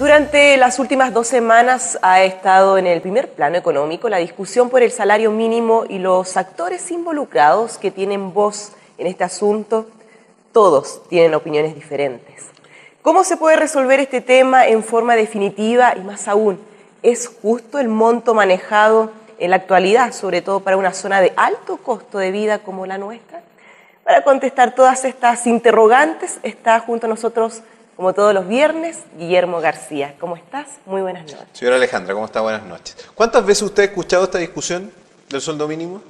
Durante las últimas 2 semanas ha estado en el primer plano económico la discusión por el salario mínimo y los actores involucrados que tienen voz en este asunto, todos tienen opiniones diferentes. ¿Cómo se puede resolver este tema en forma definitiva y más aún, es justo el monto manejado en la actualidad, sobre todo para una zona de alto costo de vida como la nuestra? Para contestar todas estas interrogantes está junto a nosotros, como todos los viernes, Guillermo García. ¿Cómo estás? Muy buenas noches. Señora Alejandra, ¿cómo está? Buenas noches. ¿Cuántas veces usted ha escuchado esta discusión del sueldo mínimo?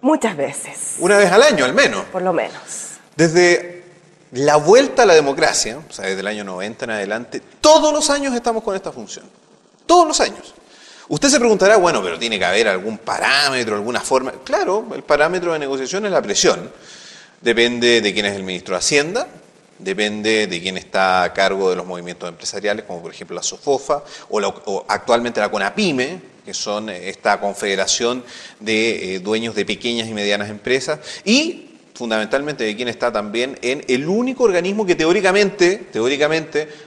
Muchas veces. Una vez al año, al menos. Por lo menos. Desde la vuelta a la democracia, o sea, desde el año 90 en adelante, todos los años estamos con esta función. Todos los años. Usted se preguntará, bueno, pero tiene que haber algún parámetro, alguna forma. Claro, el parámetro de negociación es la presión. Depende de quién es el ministro de Hacienda, depende de quién está a cargo de los movimientos empresariales, como por ejemplo la SOFOFA, o actualmente la CONAPYME, que son esta confederación de dueños de pequeñas y medianas empresas, y fundamentalmente de quién está también en el único organismo que teóricamente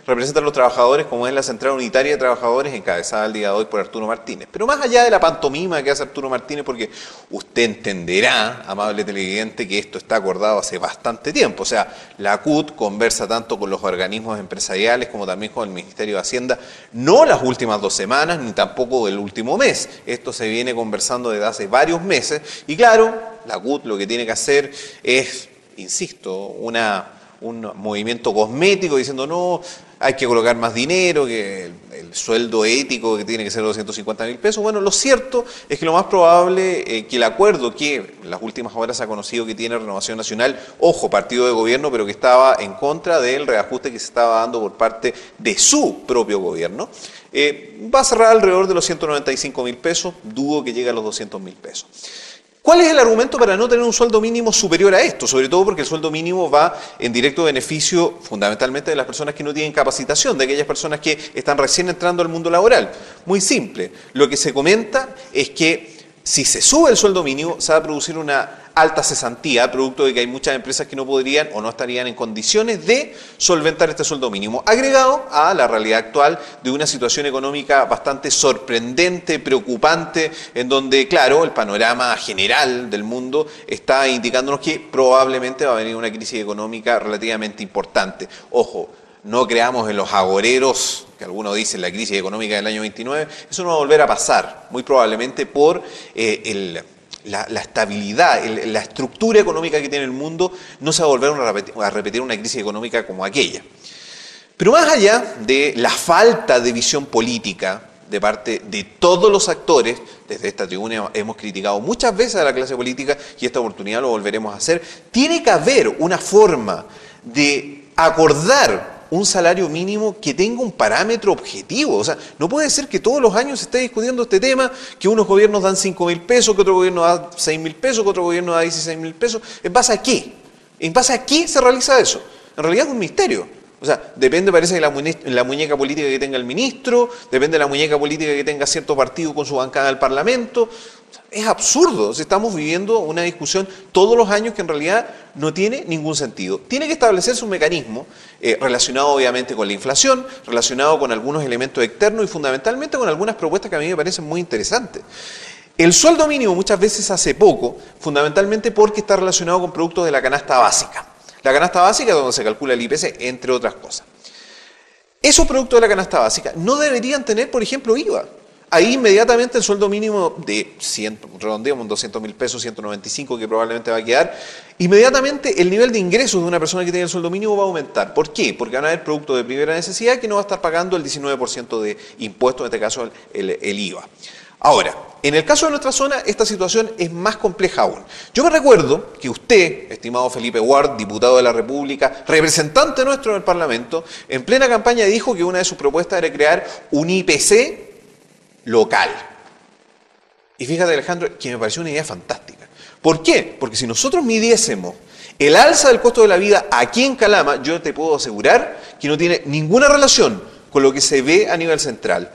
representa a los trabajadores, como es la Central Unitaria de Trabajadores, encabezada el día de hoy por Arturo Martínez. Pero más allá de la pantomima que hace Arturo Martínez, porque usted entenderá, amable televidente, que esto está acordado hace bastante tiempo. O sea, la CUT conversa tanto con los organismos empresariales como también con el Ministerio de Hacienda, no las últimas 2 semanas, ni tampoco el último mes. Esto se viene conversando desde hace varios meses, y claro, la CUT lo que tiene que hacer es, insisto, un movimiento cosmético diciendo no, hay que colocar más dinero, que el sueldo ético que tiene que ser 250.000 pesos. Bueno, lo cierto es que lo más probable que el acuerdo que en las últimas horas se ha conocido que tiene Renovación Nacional, ojo, partido de gobierno, pero que estaba en contra del reajuste que se estaba dando por parte de su propio gobierno, va a cerrar alrededor de los 195.000 pesos, dudo que llegue a los 200.000 pesos. ¿Cuál es el argumento para no tener un sueldo mínimo superior a esto? Sobre todo porque el sueldo mínimo va en directo beneficio fundamentalmente de las personas que no tienen capacitación, de aquellas personas que están recién entrando al mundo laboral. Muy simple, lo que se comenta es que si se sube el sueldo mínimo se va a producir una alta cesantía, producto de que hay muchas empresas que no podrían o no estarían en condiciones de solventar este sueldo mínimo, agregado a la realidad actual de una situación económica bastante sorprendente, preocupante, en donde, claro, el panorama general del mundo está indicándonos que probablemente va a venir una crisis económica relativamente importante. Ojo, no creamos en los agoreros, que algunos dicen la crisis económica del año 29, eso no va a volver a pasar, muy probablemente por la estabilidad, la estructura económica que tiene el mundo, no se va a volver a repetir una crisis económica como aquella. Pero más allá de la falta de visión política de parte de todos los actores, desde esta tribuna hemos criticado muchas veces a la clase política y esta oportunidad lo volveremos a hacer, tiene que haber una forma de acordar un salario mínimo que tenga un parámetro objetivo. O sea, no puede ser que todos los años se esté discutiendo este tema, que unos gobiernos dan 5.000 pesos, que otro gobierno da 6.000 pesos, que otro gobierno da 16.000 pesos. ¿En base a qué? ¿En base a qué se realiza eso? En realidad es un misterio. O sea, depende, parece, de la muñeca política que tenga el ministro, depende de la muñeca política que tenga cierto partido con su bancada del Parlamento. O sea, es absurdo. O sea, estamos viviendo una discusión todos los años que en realidad no tiene ningún sentido. Tiene que establecerse un mecanismo relacionado obviamente con la inflación, relacionado con algunos elementos externos y fundamentalmente con algunas propuestas que a mí me parecen muy interesantes. El sueldo mínimo muchas veces hace poco, fundamentalmente porque está relacionado con productos de la canasta básica. La canasta básica es donde se calcula el IPC, entre otras cosas. Esos productos de la canasta básica no deberían tener, por ejemplo, IVA. Ahí inmediatamente el sueldo mínimo de redondeamos 200.000 pesos, 195 que probablemente va a quedar, inmediatamente el nivel de ingresos de una persona que tiene el sueldo mínimo va a aumentar. ¿Por qué? Porque van a haber productos de primera necesidad que no va a estar pagando el 19% de impuestos, en este caso el IVA. Ahora, en el caso de nuestra zona, esta situación es más compleja aún. Yo me recuerdo que usted, estimado Felipe Ward, diputado de la República, representante nuestro en el Parlamento, en plena campaña dijo que una de sus propuestas era crear un IPC local. Y fíjate, Alejandro, que me pareció una idea fantástica. ¿Por qué? Porque si nosotros midiésemos el alza del costo de la vida aquí en Calama, yo te puedo asegurar que no tiene ninguna relación con lo que se ve a nivel central.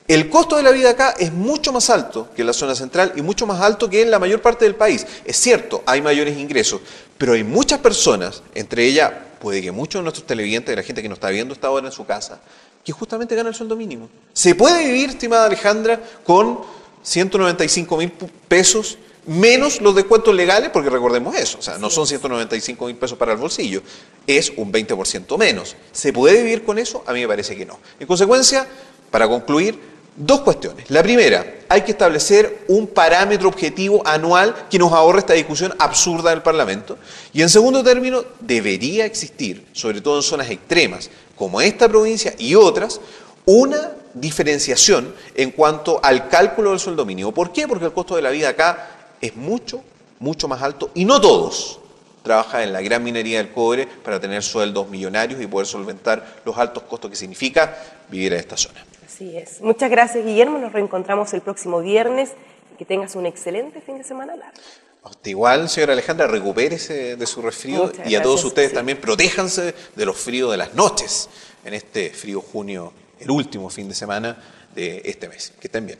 El costo de la vida acá es mucho más alto que en la zona central y mucho más alto que en la mayor parte del país. Es cierto, hay mayores ingresos, pero hay muchas personas, entre ellas puede que muchos de nuestros televidentes, de la gente que nos está viendo esta hora en su casa, que justamente gana el sueldo mínimo. ¿Se puede vivir, estimada Alejandra, con 195.000 pesos menos los descuentos legales? Porque recordemos eso, o sea, no son 195.000 pesos para el bolsillo, es un 20% menos. ¿Se puede vivir con eso? A mí me parece que no. En consecuencia, para concluir, dos cuestiones. La primera, hay que establecer un parámetro objetivo anual que nos ahorre esta discusión absurda del Parlamento. Y en segundo término, debería existir, sobre todo en zonas extremas, como esta provincia y otras, una diferenciación en cuanto al cálculo del sueldo mínimo. ¿Por qué? Porque el costo de la vida acá es mucho, mucho más alto y no todos trabajan en la gran minería del cobre para tener sueldos millonarios y poder solventar los altos costos que significa vivir en esta zona. Así es. Muchas gracias, Guillermo. Nos reencontramos el próximo viernes. Que tengas un excelente fin de semana largo. A usted igual, señora Alejandra, recupérese de su resfrío y a todos ustedes también protéjanse de los fríos de las noches en este frío junio, el último fin de semana de este mes. Que estén bien.